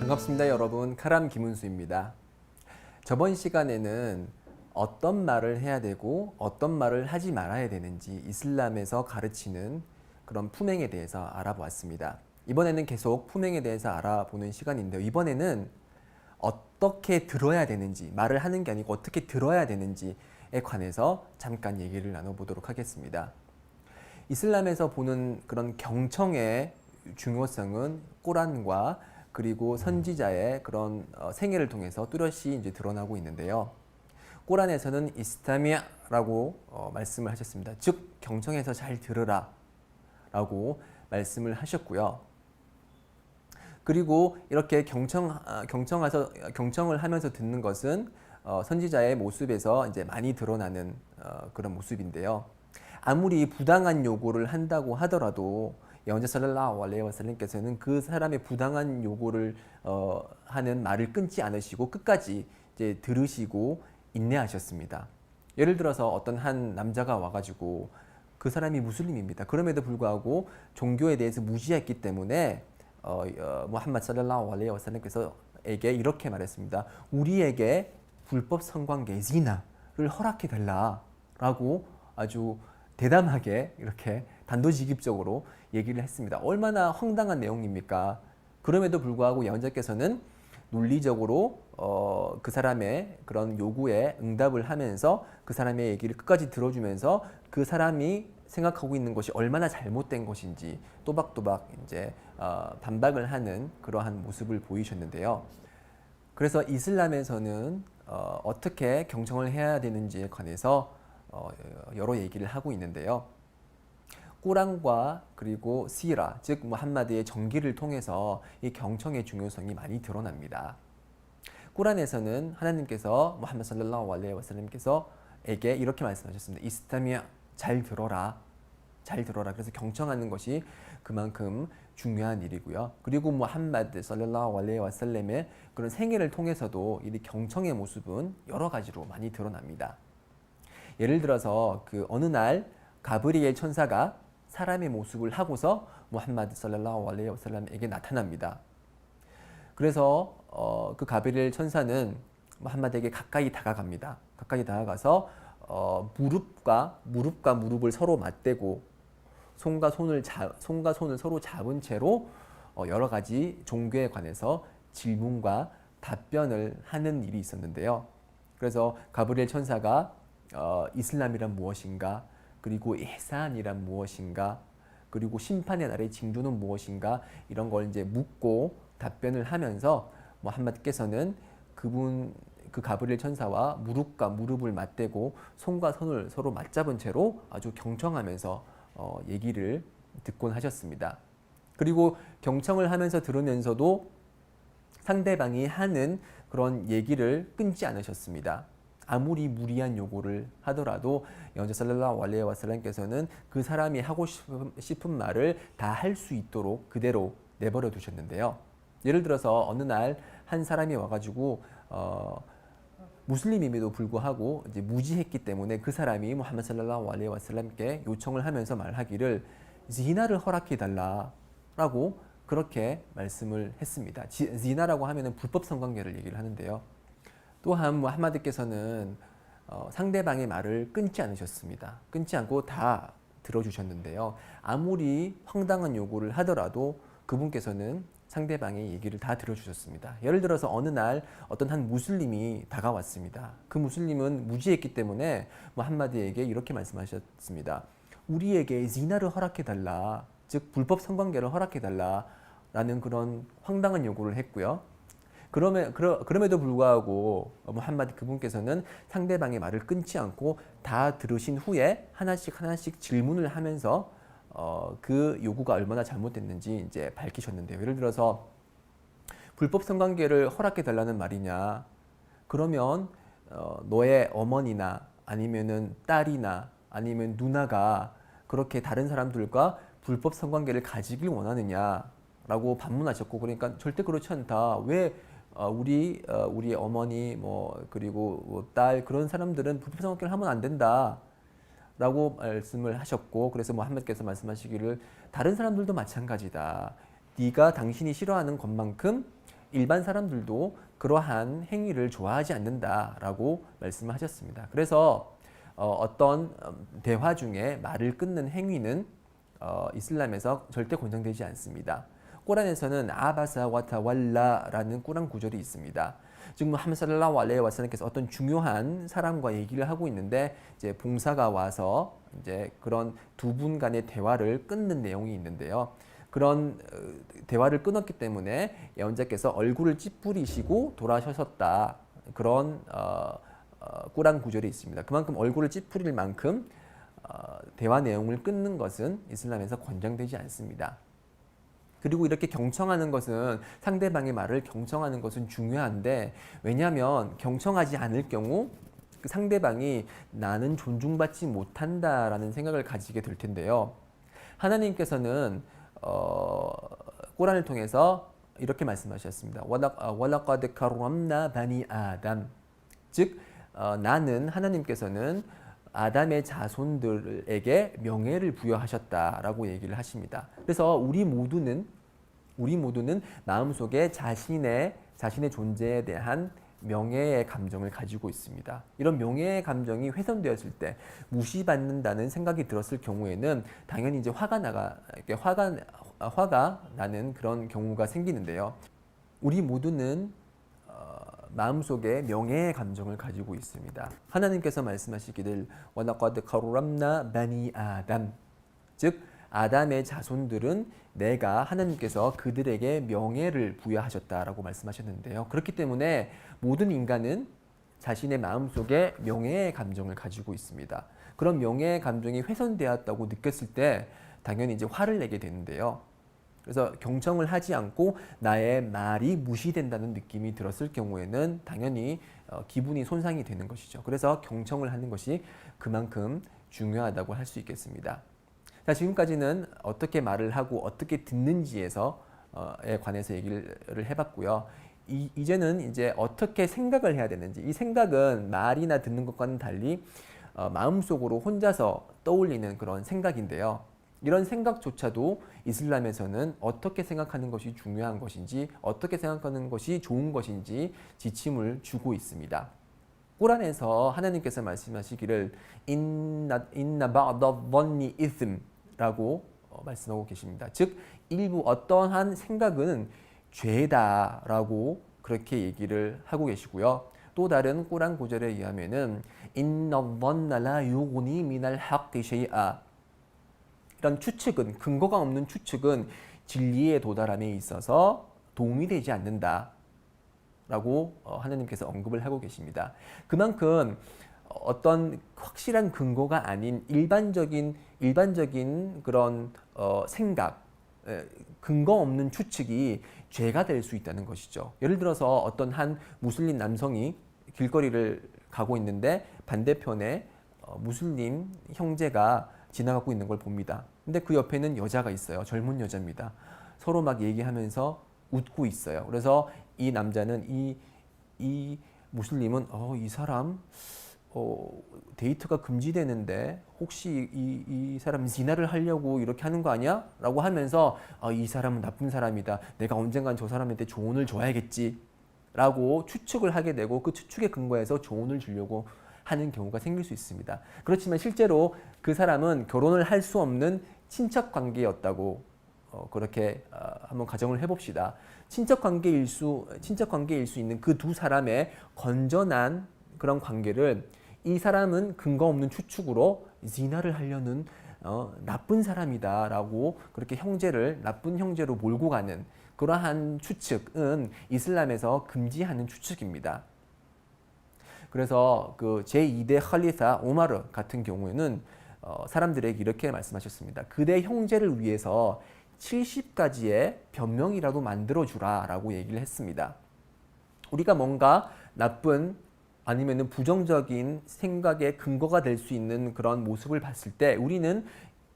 반갑습니다, 여러분. 카람 김은수입니다. 저번 시간에는 어떤 말을 해야 되고 어떤 말을 하지 말아야 되는지 이슬람에서 가르치는 그런 품행에 대해서 알아보았습니다. 이번에는 계속 품행에 대해서 알아보는 시간인데요. 이번에는 어떻게 들어야 되는지, 말을 하는 게 아니고 어떻게 들어야 되는지에 관해서 잠깐 얘기를 나눠보도록 하겠습니다. 이슬람에서 보는 그런 경청의 중요성은 꾸란과 그리고 선지자의 그런 생애를 통해서 뚜렷이 이제 드러나고 있는데요. 꾸란에서는 이스타미아라고 말씀을 하셨습니다. 즉 경청해서 잘 들으라라고 말씀을 하셨고요. 그리고 이렇게 경청을 하면서 듣는 것은 선지자의 모습에서 이제 많이 드러나는 그런 모습인데요. 아무리 부당한 요구를 한다고 하더라도 영자 살랄라hu 알레이히 와살람께서는 그 사람의 부당한 요구를 하는 말을 끊지 않으시고 끝까지 이제 들으시고 인내하셨습니다. 예를 들어서 어떤 한 남자가 와가지고 그 사람이 무슬림입니다. 그럼에도 불구하고 종교에 대해서 무지했기 때문에 무함마드 살랄라hu 알레이히 와살람께서에게 이렇게 말했습니다. 우리에게 불법 성관계 지나를 허락해 달라라고 아주 대담하게 이렇게 단도직입적으로 얘기를 했습니다. 얼마나 황당한 내용입니까? 그럼에도 불구하고 예언자께서는 논리적으로 그 사람의 그런 요구에 응답을 하면서 그 사람의 얘기를 끝까지 들어주면서 그 사람이 생각하고 있는 것이 얼마나 잘못된 것인지 또박또박 이제 반박을 하는 그러한 모습을 보이셨는데요. 그래서 이슬람에서는 어떻게 경청을 해야 되는지에 관해서 여러 얘기를 하고 있는데요. 꾸란과 그리고 시라, 즉 무함마드의 정기를 통해서 이 경청의 중요성이 많이 드러납니다. 꾸란에서는 하나님께서 무함마드 살랄라후 알레이히 와살람께서에게 이렇게 말씀하셨습니다. 이스타미아, 잘 들어라. 잘 들어라. 그래서 경청하는 것이 그만큼 중요한 일이고요. 그리고 무함마드 살랄라후 알레이히 와살람의 그런 생애를 통해서도 이 경청의 모습은 여러 가지로 많이 드러납니다. 예를 들어서 그 어느 날 가브리엘 천사가 사람의 모습을 하고서 무함마드 살랄라후 알레이히 와살람에게 나타납니다. 그래서 그 가브리엘 천사는 무함마드에게 가까이 다가갑니다. 가까이 다가가서 무릎과 무릎을 서로 맞대고 손과 손을 서로 잡은 채로 여러 가지 종교에 관해서 질문과 답변을 하는 일이 있었는데요. 그래서 가브리엘 천사가 이슬람이란 무엇인가? 그리고 ihsan이란 무엇인가? 그리고 심판의 날의 징조는 무엇인가? 이런 걸 이제 묻고 답변을 하면서 무함마드께서는 그 가브리엘 천사와 무릎과 무릎을 맞대고 손과 손을 서로 맞잡은 채로 아주 경청하면서 얘기를 듣곤 하셨습니다. 그리고 경청을 하면서 들으면서도 상대방이 하는 그런 얘기를 끊지 않으셨습니다. 아무리 무리한 요구를 하더라도 영자 살랄라후 알레이히 와살람께서는 그 사람이 하고 싶은 말을 다 할 수 있도록 그대로 내버려 두셨는데요. 예를 들어서 어느 날 한 사람이 와가지고 무슬림임에도 불구하고 이제 무지했기 때문에 그 사람이 무함마드 살랄라후 알레이히 와살람께 요청을 하면서 말하기를 지나를 허락해 달라라고 그렇게 말씀을 했습니다. 지나라고 하면은 불법 성관계를 얘기를 하는데요. 또한 무함마드께서는 상대방의 말을 끊지 않으셨습니다. 끊지 않고 다 들어주셨는데요. 아무리 황당한 요구를 하더라도 그분께서는 상대방의 얘기를 다 들어주셨습니다. 예를 들어서 어느 날 어떤 한 무슬림이 다가왔습니다. 그 무슬림은 무지했기 때문에 무함마드에게 이렇게 말씀하셨습니다. 우리에게 지나를 허락해달라, 즉 불법 성관계를 허락해달라 라는 그런 황당한 요구를 했고요. 그럼에도 불구하고 무함마드 그분께서는 상대방의 말을 끊지 않고 다 들으신 후에 하나씩 질문을 하면서 그 요구가 얼마나 잘못됐는지 이제 밝히셨는데요. 예를 들어서 불법 성관계를 허락해 달라는 말이냐? 그러면 너의 어머니나 아니면은 딸이나 아니면 누나가 그렇게 다른 사람들과 불법 성관계를 가지길 원하느냐라고 반문하셨고, 그러니까 절대 그렇지 않다. 왜 우리 어머니 그리고 딸 그런 사람들은 불법 성관계를 하면 안 된다. 라고 말씀을 하셨고, 그래서 무함마드께서 말씀하시기를 다른 사람들도 마찬가지다. 네가 당신이 싫어하는 것만큼 일반 사람들도 그러한 행위를 좋아하지 않는다라고 말씀하셨습니다. 그래서 어떤 대화 중에 말을 끊는 행위는 이슬람에서 절대 권장되지 않습니다. 꾸란에서는 아바사 와타왈라라는 꾸란 구절이 있습니다. 즉 무함마드 살랄라후 알레이히 와살람께서 어떤 중요한 사람과 얘기를 하고 있는데 이제 봉사가 와서 이제 그런 두 분 간의 대화를 끊는 내용이 있는데요. 그런 대화를 끊었기 때문에 예언자께서 얼굴을 찌푸리시고 돌아서셨다. 그런 꾸란 구절이 있습니다. 그만큼 얼굴을 찌푸릴 만큼 대화 내용을 끊는 것은 이슬람에서 권장되지 않습니다. 그리고 이렇게 경청하는 것은 상대방의 말을 경청하는 것은 중요한데 왜냐하면 경청하지 않을 경우 그 상대방이 나는 존중받지 못한다라는 생각을 가지게 될 텐데요. 하나님께서는 꾸란을 통해서 이렇게 말씀하셨습니다. walaqad karramna bani 아담. 즉 나는 하나님께서는 아담의 자손들에게 명예를 부여하셨다라고 얘기를 하십니다. 그래서 우리 모두는 마음속에 자신의 존재에 대한 명예의 감정을 가지고 있습니다. 이런 명예의 감정이 훼손되었을 때 무시받는다는 생각이 들었을 경우에는 당연히 이제 화가 나는 그런 경우가 생기는데요. 우리 모두는 마음속에 명예의 감정을 가지고 있습니다. 하나님께서 말씀하시기를 وَلَقَدْ كَرَّمْنَا بَنِي 아담. 즉 아담의 자손들은 내가 하나님께서 그들에게 명예를 부여하셨다라고 말씀하셨는데요. 그렇기 때문에 모든 인간은 자신의 마음속에 명예의 감정을 가지고 있습니다. 그런 명예의 감정이 훼손되었다고 느꼈을 때 당연히 이제 화를 내게 되는데요. 그래서 경청을 하지 않고 나의 말이 무시된다는 느낌이 들었을 경우에는 당연히 기분이 손상이 되는 것이죠. 그래서 경청을 하는 것이 그만큼 중요하다고 할 수 있겠습니다. 자, 지금까지는 어떻게 말을 하고 어떻게 듣는지에 관해서 얘기를 해봤고요. 이제는 이제 어떻게 생각을 해야 되는지, 이 생각은 말이나 듣는 것과는 달리 마음속으로 혼자서 떠올리는 그런 생각인데요. 이런 생각조차도 이슬람에서는 어떻게 생각하는 것이 중요한 것인지, 어떻게 생각하는 것이 좋은 것인지 지침을 주고 있습니다. 꾸란에서 하나님께서 말씀하시기를 인나 바'다 ظن이 이스m라고 말씀하고 계십니다. 즉 일부 어떠한 생각은 죄다라고 그렇게 얘기를 하고 계시고요. 또 다른 꾸란 구절에 의하면은 인나 ظن나 라 유그니 미날 하qqi 쉐이아. 이런 추측은, 근거가 없는 추측은 진리에 도달함에 있어서 도움이 되지 않는다 라고 하나님께서 언급을 하고 계십니다. 그만큼 어떤 확실한 근거가 아닌 일반적인 그런 생각, 근거 없는 추측이 죄가 될 수 있다는 것이죠. 예를 들어서 어떤 한 무슬림 남성이 길거리를 가고 있는데 반대편에 무슬림 형제가 지나가고 있는 걸 봅니다. 근데 그 옆에는 여자가 있어요. 젊은 여자입니다. 서로 막 얘기하면서 웃고 있어요. 그래서 이 남자는 이 무슬림은 이 사람 데이트가 금지되는데 혹시 이 사람 지나를 하려고 이렇게 하는 거 아니야? 라고 하면서 이 사람은 나쁜 사람이다. 내가 언젠간 저 사람한테 조언을 줘야겠지. 라고 추측을 하게 되고 그 추측에 근거해서 조언을 주려고 하는 경우가 생길 수 있습니다. 그렇지만 실제로 그 사람은 결혼을 할 수 없는 친척 관계였다고 그렇게 한번 가정을 해봅시다. 친척 관계일 수 있는 그 두 사람의 건전한 그런 관계를 이 사람은 근거 없는 추측으로 지나를 하려는 나쁜 사람이다라고 그렇게 나쁜 형제로 몰고 가는 그러한 추측은 이슬람에서 금지하는 추측입니다. 그래서 그 제2대 칼리파 오마르 같은 경우에는 사람들에게 이렇게 말씀하셨습니다. 그대 형제를 위해서 70가지의 변명이라도 만들어주라 라고 얘기를 했습니다. 우리가 뭔가 나쁜 아니면 부정적인 생각의 근거가 될 수 있는 그런 모습을 봤을 때 우리는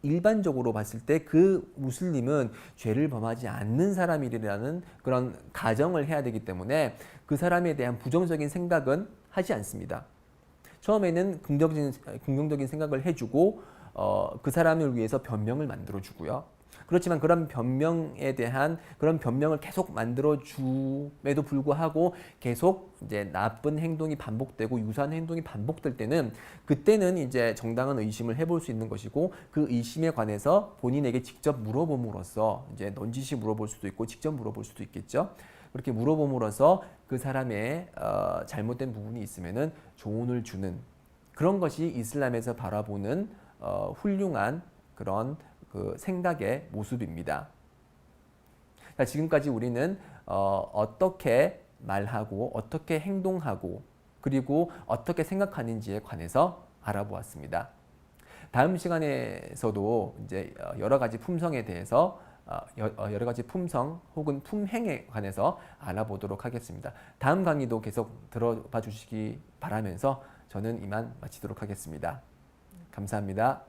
일반적으로 봤을 때 그 무슬림은 죄를 범하지 않는 사람이라는 그런 가정을 해야 되기 때문에 그 사람에 대한 부정적인 생각은 하지 않습니다. 처음에는 긍정적인 생각을 해주고 그 사람을 위해서 변명을 만들어주고요. 그렇지만 그런 변명에 대한 그런 변명을 계속 만들어 줌에도 불구하고 계속 이제 나쁜 행동이 반복되고 유사한 행동이 반복될 때는 그때는 이제 정당한 의심을 해볼 수 있는 것이고 그 의심에 관해서 본인에게 직접 물어봄으로써 이제 넌지시 물어볼 수도 있고 직접 물어볼 수도 있겠죠. 그렇게 물어봄으로써 그 사람의 잘못된 부분이 있으면은 조언을 주는 그런 것이 이슬람에서 바라보는 훌륭한 그런 그 생각의 모습입니다. 자, 지금까지 우리는 어떻게 말하고 어떻게 행동하고 그리고 어떻게 생각하는지에 관해서 알아보았습니다. 다음 시간에서도 이제 여러 가지 품성에 대해서 여러 가지 품성 혹은 품행에 관해서 알아보도록 하겠습니다. 다음 강의도 계속 들어봐 주시기 바라면서 저는 이만 마치도록 하겠습니다. 감사합니다.